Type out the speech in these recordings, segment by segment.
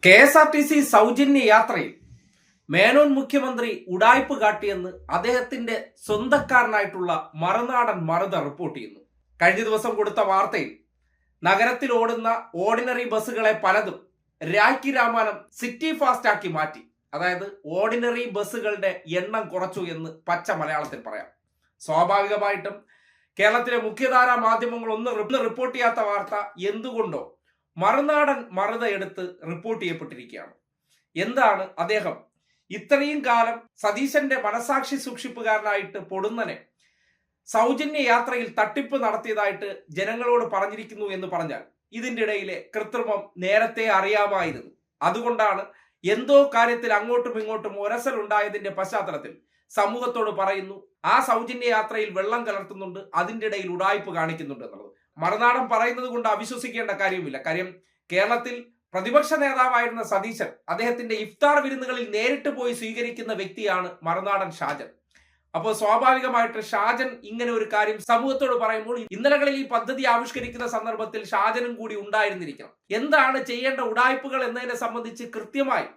KSRTC സൗജന്യ യാത്രയിൽ മേനോൻ മുഖ്യമന്ത്രി ഉഡായിപ്പ് കാട്ടിയെന്ന് അദ്ദേഹത്തിന്റെ സ്വന്തക്കാരനായിട്ടുള്ള മറുനാടൻ മറുത റിപ്പോർട്ട് ചെയ്യുന്നു. കഴിഞ്ഞ ദിവസം കൊടുത്ത വാർത്തയിൽ നഗരത്തിൽ ഓടുന്ന ഓർഡിനറി ബസ്സുകളെ പലതും രാഖി രാമാനം സിറ്റി ഫാസ്റ്റ് ആക്കി മാറ്റി. അതായത് ഓർഡിനറി ബസ്സുകളുടെ എണ്ണം കുറച്ചു എന്ന് പച്ച മലയാളത്തിൽ പറയാം. സ്വാഭാവികമായിട്ടും കേരളത്തിലെ മുഖ്യധാരാ മാധ്യമങ്ങൾ ഒന്നും റിപ്പോർട്ട് ചെയ്യാത്ത വാർത്ത എന്തുകൊണ്ടോ മറുനാടൻ മറുത എടുത്ത് റിപ്പോർട്ട് ചെയ്യപ്പെട്ടിരിക്കുകയാണ്. എന്താണ് അദ്ദേഹം ഇത്രയും കാലം സതീശന്റെ മനസാക്ഷി സൂക്ഷിപ്പുകാരനായിട്ട് പൊടുന്നനെ സൗജന്യ യാത്രയിൽ തട്ടിപ്പ് നടത്തിയതായിട്ട് ജനങ്ങളോട് പറഞ്ഞിരിക്കുന്നു എന്ന് പറഞ്ഞാൽ ഇതിൻ്റെ ഇടയിലെ കൃത്രിമം നേരത്തെ അറിയാമായിരുന്നു. അതുകൊണ്ടാണ് എന്തോ കാര്യത്തിൽ അങ്ങോട്ടും ഇങ്ങോട്ടും ഒരസൽ ഉണ്ടായതിന്റെ പശ്ചാത്തലത്തിൽ സമൂഹത്തോട് പറയുന്നു ആ സൗജന്യ യാത്രയിൽ വെള്ളം കലർത്തുന്നുണ്ട്, അതിൻ്റെ ഇടയിൽ ഉഡായിപ്പ് കാണിക്കുന്നുണ്ട് എന്നുള്ളത്. മറുനാടൻ പറയുന്നത് കൊണ്ട് അവിശ്വസിക്കേണ്ട കാര്യമില്ല. കാര്യം കേരളത്തിൽ പ്രതിപക്ഷ നേതാവായിരുന്ന സതീശൻ അദ്ദേഹത്തിന്റെ ഇഫ്താർ വിരുന്നുകളിൽ നേരിട്ട് പോയി സ്വീകരിക്കുന്ന വ്യക്തിയാണ് മറുനാടൻ ഷാജൻ. അപ്പോൾ സ്വാഭാവികമായിട്ട് ഷാജൻ ഇങ്ങനെ ഒരു കാര്യം സമൂഹത്തോട് പറയുമ്പോൾ ഇന്നലകളിൽ ഈ പദ്ധതി ആവിഷ്കരിക്കുന്ന സന്ദർഭത്തിൽ ഷാജനും കൂടി ഉണ്ടായിരുന്നിരിക്കണം. എന്താണ് ചെയ്യേണ്ട ഉഡായിപ്പുകൾ എന്നതിനെ സംബന്ധിച്ച് കൃത്യമായി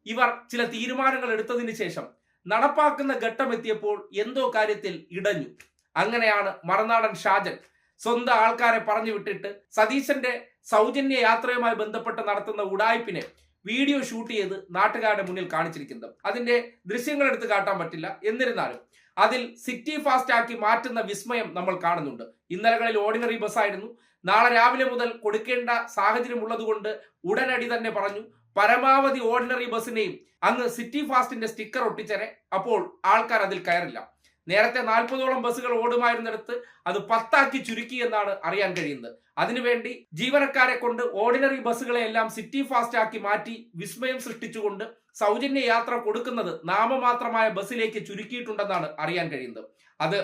ഇവർ ചില തീരുമാനങ്ങൾ എടുത്തതിന് ശേഷം നടപ്പാക്കുന്ന ഘട്ടം എത്തിയപ്പോൾ എന്തോ കാര്യത്തിൽ ഇടഞ്ഞു. അങ്ങനെയാണ് മറുനാടൻ ഷാജൻ സ്വന്തം ആൾക്കാരെ പറഞ്ഞു വിട്ടിട്ട് സതീശന്റെ സൗജന്യ യാത്രയുമായി ബന്ധപ്പെട്ട് നടത്തുന്ന ഉഡായിപ്പിനെ വീഡിയോ ഷൂട്ട് ചെയ്ത് നാട്ടുകാരുടെ മുന്നിൽ കാണിച്ചിരിക്കുന്നത്. അതിന്റെ ദൃശ്യങ്ങൾ എടുത്ത് കാട്ടാൻ പറ്റില്ല. എന്നിരുന്നാലും അതിൽ സിറ്റി ഫാസ്റ്റ് ആക്കി മാറ്റുന്ന വിസ്മയം നമ്മൾ കാണുന്നുണ്ട്. ഇന്നലകളിൽ ഓർഡിനറി ബസ്സായിരുന്നു. നാളെ രാവിലെ മുതൽ കൊടുക്കേണ്ട സാഹചര്യം ഉള്ളതുകൊണ്ട് ഉടനടി തന്നെ പറഞ്ഞു പരമാവധി ഓർഡിനറി ബസ്സിനെയും അങ്ങ് സിറ്റി ഫാസ്റ്റിന്റെ സ്റ്റിക്കർ ഒട്ടിച്ചേരെ. അപ്പോൾ ആൾക്കാർ അതിൽ കയറില്ല. നേരത്തെ 40ഓളം ബസ്സുകൾ ഓടുമായിരുന്നിടത്ത് അത് 10 ആക്കി ചുരുക്കി എന്നാണ് അറിയാൻ കഴിയുന്നത്. അതിനുവേണ്ടി ജീവനക്കാരെ കൊണ്ട് ഓർഡിനറി ബസ്സുകളെ എല്ലാം സിറ്റി ഫാസ്റ്റ് ആക്കി മാറ്റി വിസ്മയം സൃഷ്ടിച്ചുകൊണ്ട് സൗജന്യ യാത്ര കൊടുക്കുന്നത് നാമമാത്രമായ ബസ്സിലേക്ക് ചുരുക്കിയിട്ടുണ്ടെന്നാണ് അറിയാൻ കഴിയുന്നത്. അത്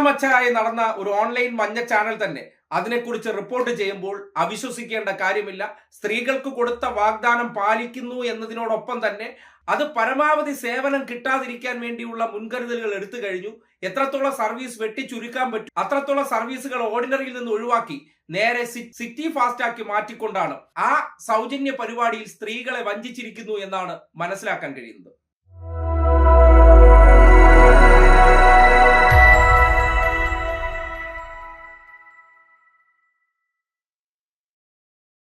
മച്ചായി നടന്ന ഒരു ഓൺലൈൻ മഞ്ഞ ചാനൽ തന്നെ അതിനെക്കുറിച്ച് റിപ്പോർട്ട് ചെയ്യുമ്പോൾ അവിശ്വസിക്കേണ്ട കാര്യമില്ല. സ്ത്രീകൾക്ക് കൊടുത്ത വാഗ്ദാനം പാലിക്കുന്നു എന്നതിനോടൊപ്പം തന്നെ അത് പരമാവധി സേവനം കിട്ടാതിരിക്കാൻ വേണ്ടിയുള്ള മുൻകരുതലുകൾ എടുത്തു കഴിഞ്ഞു. എത്രത്തോളം സർവീസ് വെട്ടിച്ചുരുക്കാൻ പറ്റും അത്രത്തോളം സർവീസുകൾ ഓർഡിനറിയിൽ നിന്ന് ഒഴിവാക്കി നേരെ സിറ്റി ഫാസ്റ്റ് ആക്കി മാറ്റിക്കൊണ്ടാണ് ആ സൗജന്യ പരിപാടിയിൽ സ്ത്രീകളെ വഞ്ചിച്ചിരിക്കുന്നു എന്നാണ് മനസ്സിലാക്കാൻ കഴിയുന്നത്.